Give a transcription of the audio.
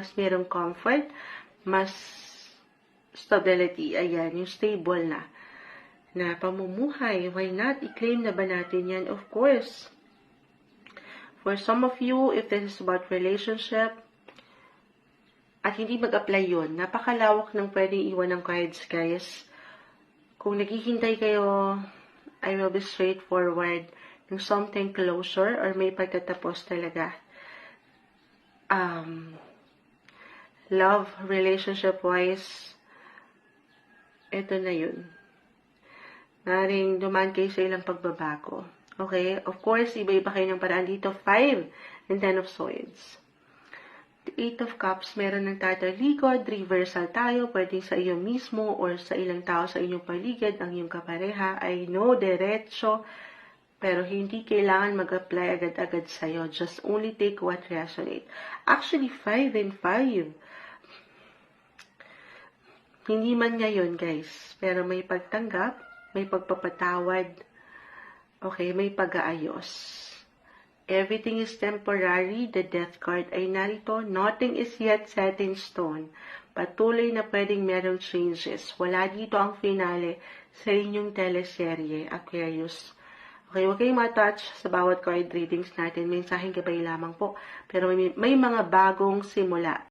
mas merong comfort, mas stability. Ayan, yung stable na pamumuhay. Why not? I-claim na ba natin yan? Of course. For some of you, if this is about relationship, at hindi mag-apply yun, napakalawak ng pwedeng iwan ng cards, guys. Kung naghihintay kayo, I will be straightforward ng something closer or may pagtatapos talaga. Love, relationship-wise, ito na yun. Maring dumaan kayo sa ilang pagbabago. Okay? Of course, iba-iba kayo ng paraan dito. 5 and 10 of Swords. The 8 of Cups, meron ng tatalikod, reversal tayo, pwedeng sa iyo mismo or sa ilang tao sa inyong paligid, ang iyong kapareha. I know, diretso, pero hindi kailangan mag-apply agad-agad sa'yo. Just only take what resonate. Actually, 5 and 5. Hindi man ngayon, guys, pero may pagtanggap, may pagpapatawad, okay, may pag-aayos. Everything is temporary. The Death card ay narito. Nothing is yet set in stone. Patuloy na pwedeng merong changes. Wala dito ang finale sa inyong teleserye, Aquarius. Okay, huwag kayong matouch sa bawat card readings natin. Mensaheng gabay lamang po. Pero may mga bagong simula.